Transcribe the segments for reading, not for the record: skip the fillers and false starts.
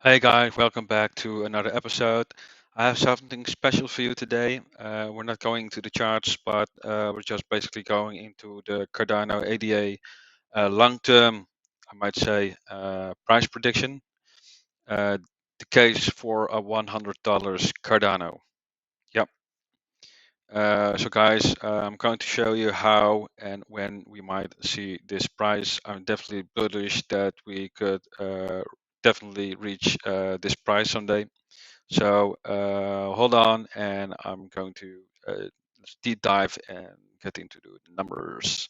Hey guys, welcome back to another episode. I have something special for you today. We're not going to the charts, but we're just basically going into the Cardano ADA long-term, I might say, price prediction. Uh, the case for a $100 Cardano. Yep. So guys, I'm going to show you how and when we might see this price. I'm definitely bullish that we could definitely reach this price someday. So hold on, and I'm going to deep dive and get into the numbers.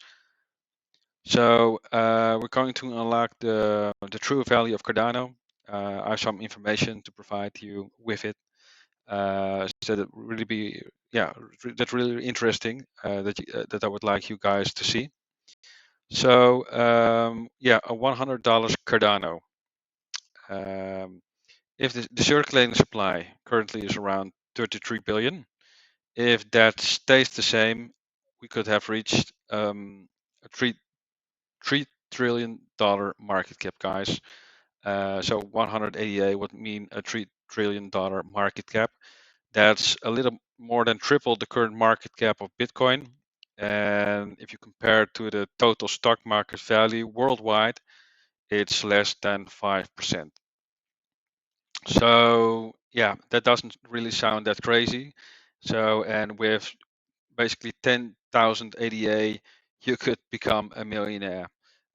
So we're going to unlock the true value of Cardano. I have some information to provide you with it. So that really be that's really interesting that I would like you guys to see. So a $100 Cardano. Um, if the circulating supply currently is around 33 billion, if that stays the same, we could have reached a $3 trillion market cap, guys. So 188 would mean a $3 trillion market cap. That's a little more than triple the current market cap of Bitcoin. And if you compare it to the total stock market value worldwide, it's less than 5%. So yeah, that doesn't really sound that crazy. So, and with basically 10,000 ADA, you could become a millionaire.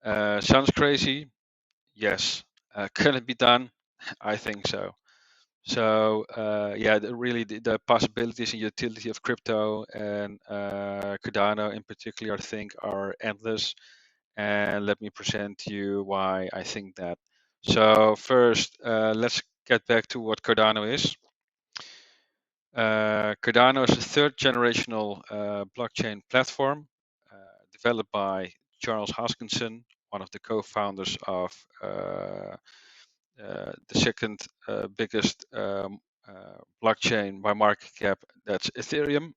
Sounds crazy? Yes. Can it be done? I think so. So yeah, really the possibilities and utility of crypto and Cardano in particular, I think, are endless. And let me present to you why I think that. So first, let's get back to what Cardano is. Cardano is a third generational blockchain platform developed by Charles Hoskinson, one of the co-founders of the second biggest blockchain by market cap, that's Ethereum.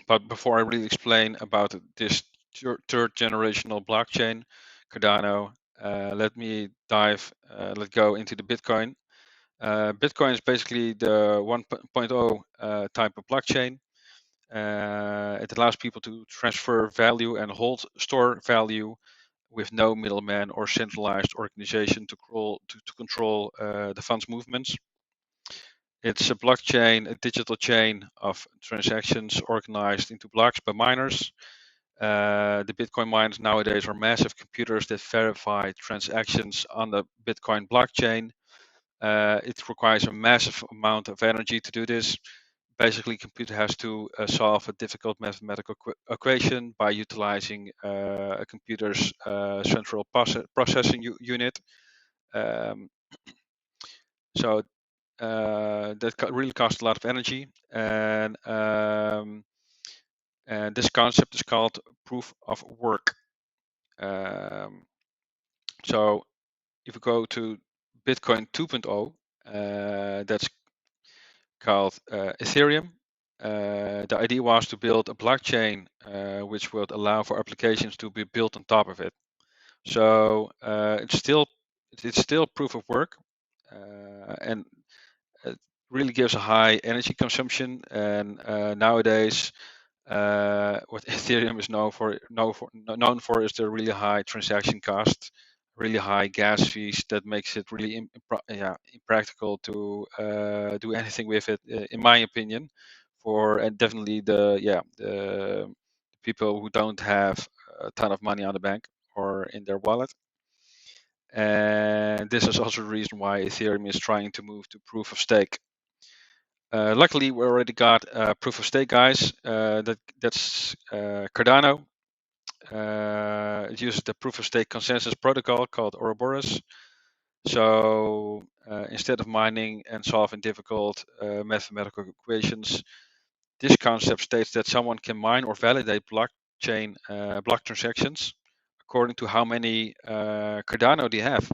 But before I really explain about this third generational blockchain, Cardano, let's go into the Bitcoin. Bitcoin is basically the 1.0 type of blockchain. It allows people to transfer value and store value with no middleman or centralized organization to control the funds movements. It's a blockchain, a digital chain of transactions organized into blocks by miners. The Bitcoin miners nowadays are massive computers that verify transactions on the Bitcoin blockchain. It requires a massive amount of energy to do this. Basically, computer has to solve a difficult mathematical equation by utilizing a computer's central processing unit. Um, so that really costs a lot of energy, and this concept is called proof of work. Um, so if we go to Bitcoin 2.0, that's called Ethereum. The idea was to build a blockchain which would allow for applications to be built on top of it. So it's still proof of work, and it really gives a high energy consumption. And nowadays, what Ethereum is known for is the really high transaction cost, really high gas fees that makes it really impractical to do anything with it, in my opinion. And definitely the people who don't have a ton of money on the bank or in their wallet. And this is also the reason why Ethereum is trying to move to proof of stake. Luckily, we already got proof of stake, guys. That's Cardano. It uses the proof of stake consensus protocol called Ouroboros. So instead of mining and solving difficult mathematical equations, this concept states that someone can mine or validate blockchain block transactions according to how many Cardano they have.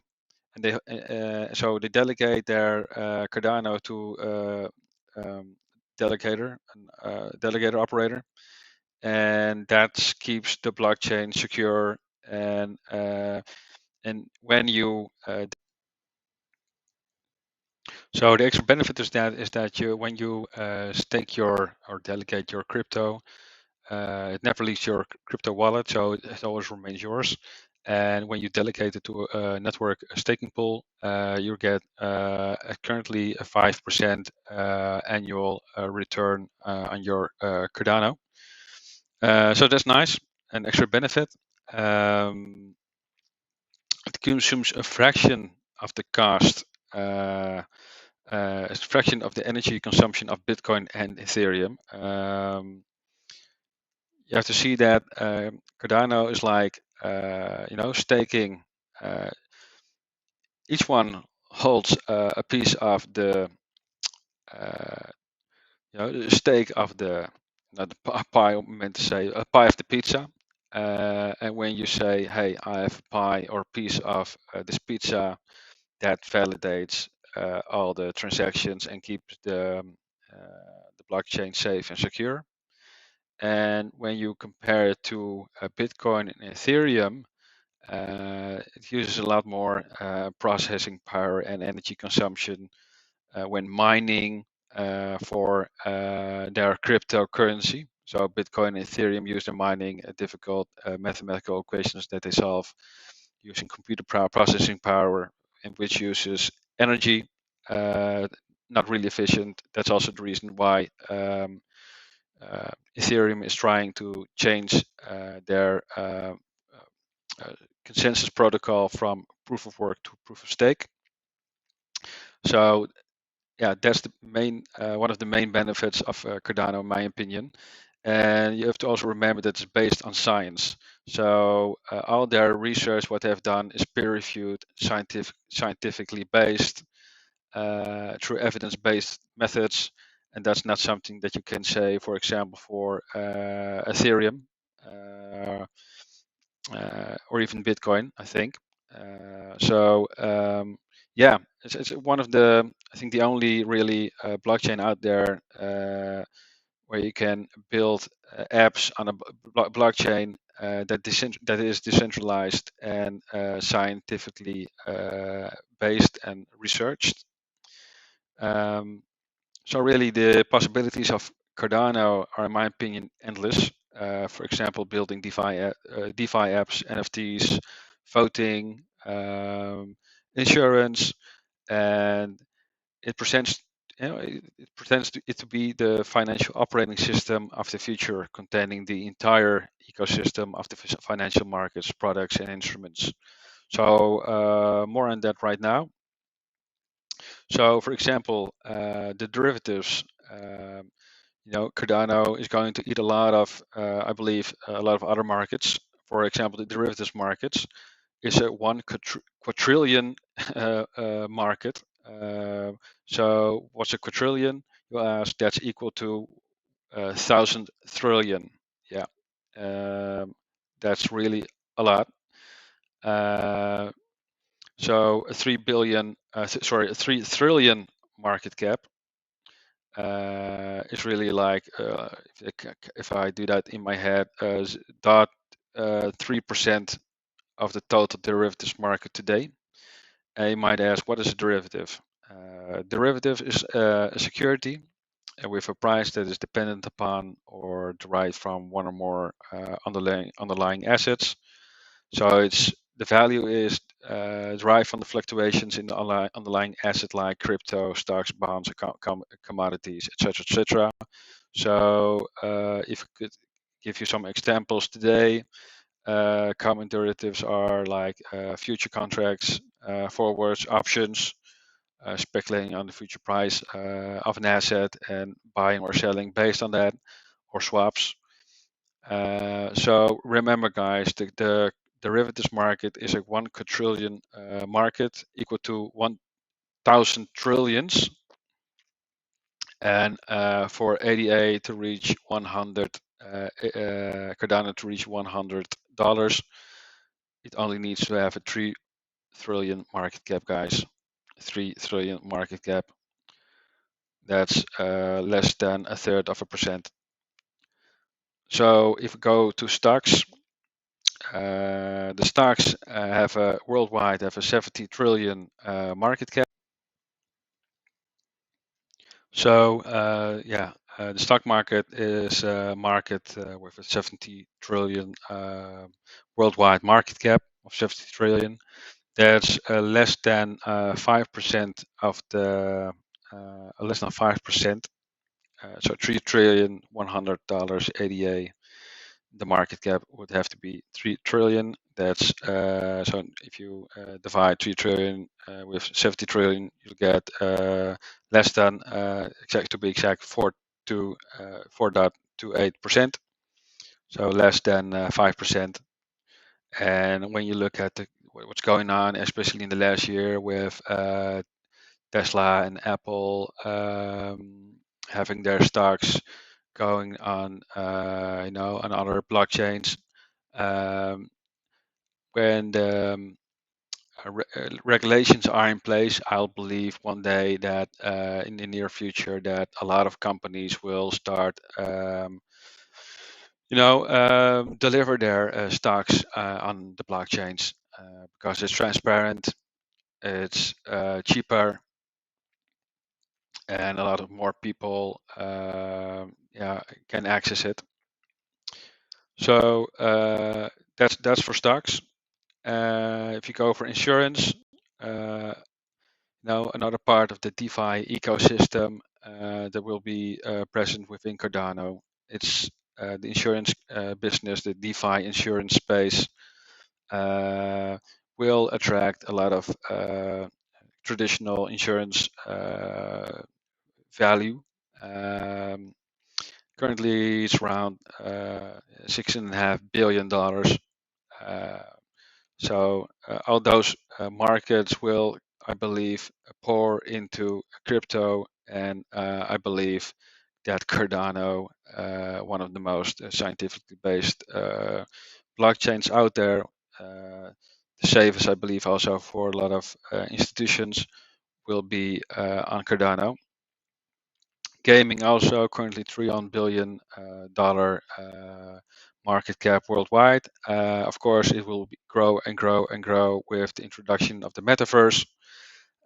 And so they delegate their Cardano to delegator, delegator operator, and that keeps the blockchain secure. And when you So the extra benefit is that you, when you stake your or delegate your crypto, it never leaves your crypto wallet, so it always remains yours. And when you delegate it to a network staking pool, you get currently a 5% annual return on your Cardano. So that's nice, an extra benefit. Um, it consumes a fraction of the cost, a fraction of the energy consumption of Bitcoin and Ethereum. You have to see that Cardano is like, staking. Uh, each one holds a piece of the, uh, the stake of the, not the pie, I meant to say, a pie of the pizza. And when you say, hey, I have a pie or piece of this pizza, that validates all the transactions and keeps the blockchain safe and secure. And when you compare it to Bitcoin and Ethereum, it uses a lot more processing power and energy consumption when mining for their cryptocurrency. So Bitcoin and Ethereum use their mining difficult mathematical equations that they solve using computer processing power, and which uses energy, uh, not really efficient. That's also the reason why Ethereum is trying to change their consensus protocol from proof of work to proof of stake. So yeah, that's the main one of the main benefits of Cardano, in my opinion. And you have to also remember that it's based on science. So all their research, what they've done, is peer-reviewed, scientifically based, through evidence-based methods, and that's not something that you can say, for example, for Ethereum or even Bitcoin, I think. Yeah, it's one of the, I think, the only really blockchain out there where you can build apps on a blockchain that is decentralized and scientifically based and researched. So really, the possibilities of Cardano are, in my opinion, endless. For example, building DeFi apps, NFTs, voting, insurance, and it presents, it pretends to be the financial operating system of the future, containing the entire ecosystem of the financial markets, products, and instruments. So more on that right now. So, for example, the derivatives. Cardano is going to eat a lot of, I believe, a lot of other markets. For example, the derivatives markets is a one quadrillion market. So, what's a quadrillion? You ask. That's equal to 1,000 trillion. Yeah, that's really a lot. So a 3 billion, sorry, a 3 trillion market cap is really like, if I do that in my head, dot 3% of the total derivatives market today. And you might ask, what is a derivative? Derivative is a security with a price that is dependent upon or derived from one or more underlying assets. So it's the value is derived from the fluctuations in the underlying asset like crypto, stocks, bonds, commodities, etc., etc. So if I could give you some examples today, common derivatives are like future contracts, forwards, options, speculating on the future price of an asset and buying or selling based on that, or swaps. So remember, guys, the derivatives market is a 1 quadrillion market, equal to 1,000 trillions. And for ADA to reach 100, Cardano to reach $100, it only needs to have a 3 trillion market cap, guys. 3 trillion market cap. That's less than a third of a percent. So if we go to stocks, the stocks have a worldwide have a 70 trillion market cap. So yeah, the stock market is a market with a 70 trillion worldwide market cap of 70 trillion. That's less than 5% of the less than 5%. So 3 trillion $100 ADA. The market cap would have to be 3 trillion. That's so if you divide 3 trillion with 70 trillion, you'll get less than exact to be exact 4.28%. So less than 5%. And when you look at what's going on, especially in the last year with Tesla and Apple having their stocks going on, on other blockchains, um, when the regulations are in place, I'll believe one day that in the near future that a lot of companies will start, deliver their stocks on the blockchains because it's transparent, it's cheaper, and a lot of more people can access it. So that's for stocks. If you go for insurance, now another part of the DeFi ecosystem that will be present within Cardano. It's the insurance business, the DeFi insurance space will attract a lot of traditional insurance value. Currently, it's around $6.5 billion. So all those markets will, I believe, pour into crypto, and I believe that Cardano, one of the most scientifically based blockchains out there, the safest, I believe, also for a lot of institutions, will be on Cardano. Gaming also currently $3 billion market cap worldwide. Of course, it will grow and grow and grow with the introduction of the metaverse.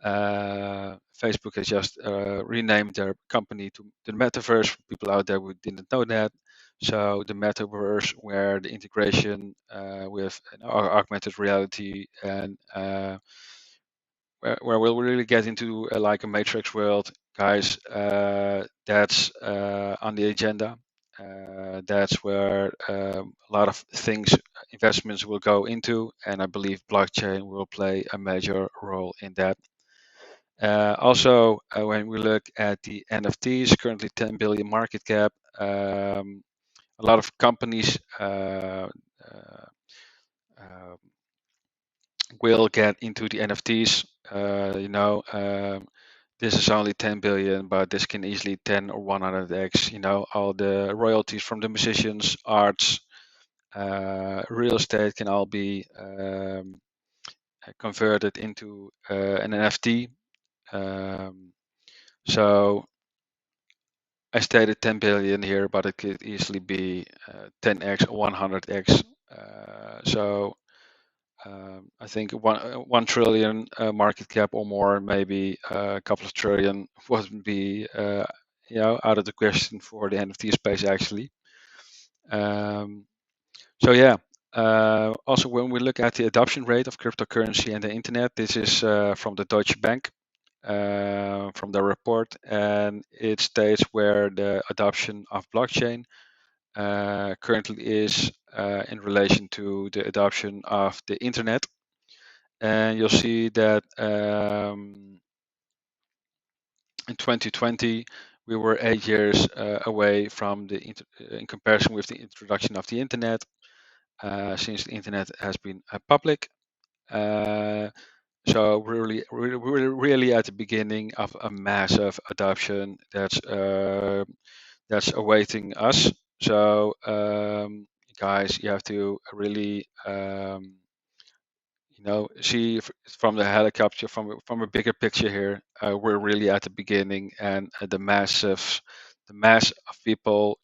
Facebook has just renamed their company to the metaverse. For people out there who didn't know that, so the metaverse, where the integration with augmented reality and where we'll really get into like a matrix world, guys. That's on the agenda. That's where a lot of things, investments will go into, and I believe blockchain will play a major role in that. Also, when we look at the NFTs, currently 10 billion market cap, a lot of companies uh, will get into the NFTs. This is only 10 billion, but this can easily 10 or 100x. All the royalties from the musicians, arts, real estate can all be converted into an NFT. So I stated 10 billion here, but it could easily be 10x or 100x. So I think 1 trillion market cap or more, maybe a couple of trillion wouldn't be out of the question for the NFT space actually. So yeah. Also, when we look at the adoption rate of cryptocurrency and the internet, this is from the Deutsche Bank, from the report, and it states where the adoption of blockchain currently is in relation to the adoption of the internet. And you'll see that in 2020 we were 8 years away from in comparison with the introduction of the internet, since the internet has been public. So we're really at the beginning of a massive adoption that's awaiting us. So guys, you have to really see from the helicopter, from a bigger picture here. We're really at the beginning, and the mass of people,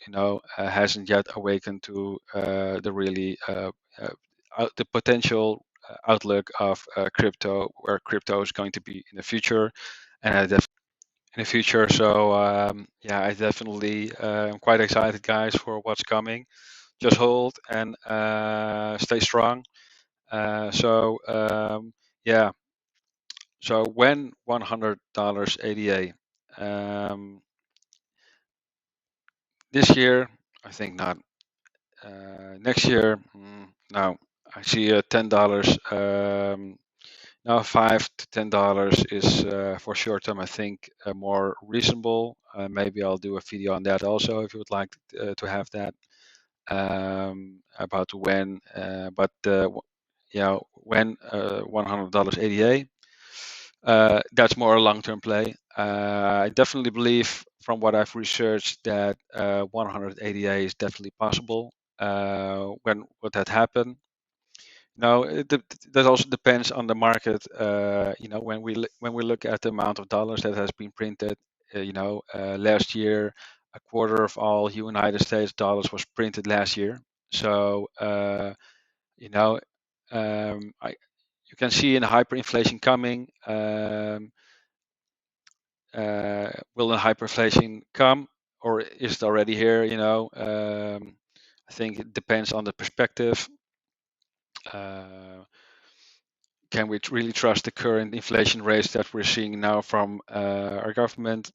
hasn't yet awakened to the potential outlook of crypto, where crypto is going to be in the future. And in the future. So yeah, I definitely am quite excited, guys, for what's coming. Just hold and stay strong. Yeah, so when $100 ADA, this year, I think not. Next year, no. I see $10. Now $5 to $10 is for short term. I think more reasonable. Maybe I'll do a video on that also if you would like to have that about when. Yeah, when $100 ADA. That's more a long-term play. I definitely believe from what I've researched that 100 ADA is definitely possible. When would that happen? No, that also depends on the market. When we look at the amount of dollars that has been printed, last year a quarter of all United States dollars was printed last year. So you know, you can see in hyperinflation coming. Will the hyperinflation come, or is it already here? I think it depends on the perspective. Can we really trust the current inflation rates that we're seeing now from our government?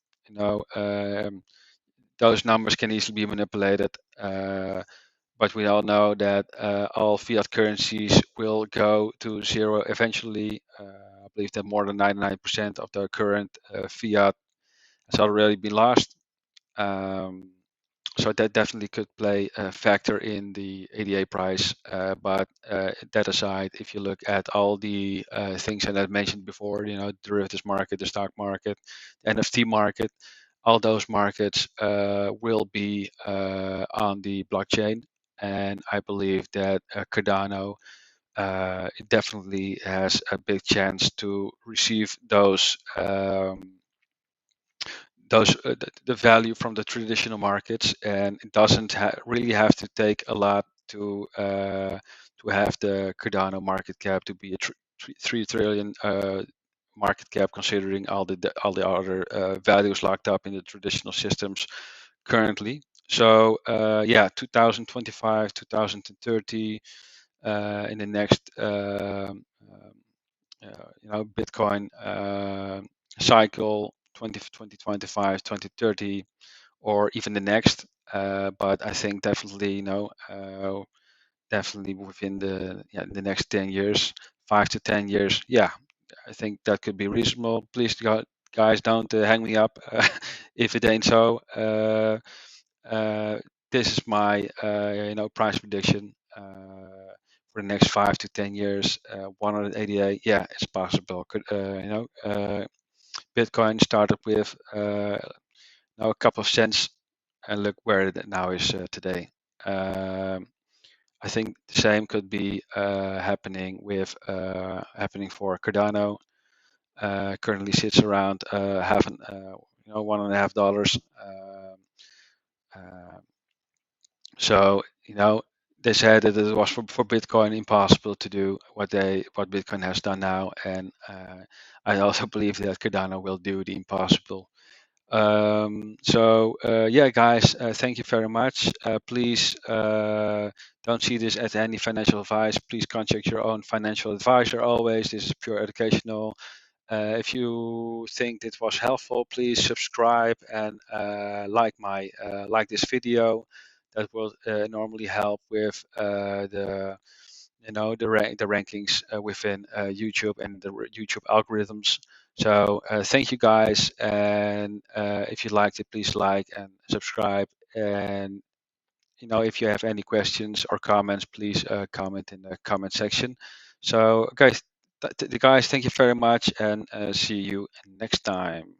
Those numbers can easily be manipulated, but we all know that all fiat currencies will go to zero eventually. I believe that more than 99% of the current fiat has already been lost. So that definitely could play a factor in the ADA price. But that aside, if you look at all the things that I mentioned before, derivatives market, the stock market, the NFT market, all those markets will be on the blockchain. And I believe that Cardano definitely has a big chance to receive the value from the traditional markets, and it doesn't really have to take a lot to have the Cardano market cap to be a 3 trillion market cap, considering all the other values locked up in the traditional systems currently. So yeah, 2025, 2030, in the next Bitcoin cycle, 2025, 2030, or even the next. But I think definitely, definitely within the next 10 years, 5 to 10 years. Yeah, I think that could be reasonable. Please, guys, don't hang me up if it ain't so. This is my price prediction for the next 5 to 10 years. 188, yeah, it's possible. Bitcoin started with now a couple of cents, and look where it now is today. I think the same could be happening for Cardano. Currently sits around $1.50. So they said that it was for Bitcoin impossible to do what Bitcoin has done now, and I also believe that Cardano will do the impossible. Yeah, guys, thank you very much. Please don't see this as any financial advice. Please contact your own financial advisor always. This is pure educational. If you think it was helpful, please subscribe and like this video. That will normally help with the rankings within YouTube and the YouTube algorithms. So thank you, guys, and if you liked it, please like and subscribe. And if you have any questions or comments, please comment in the comment section. So guys, thank you very much, and see you next time.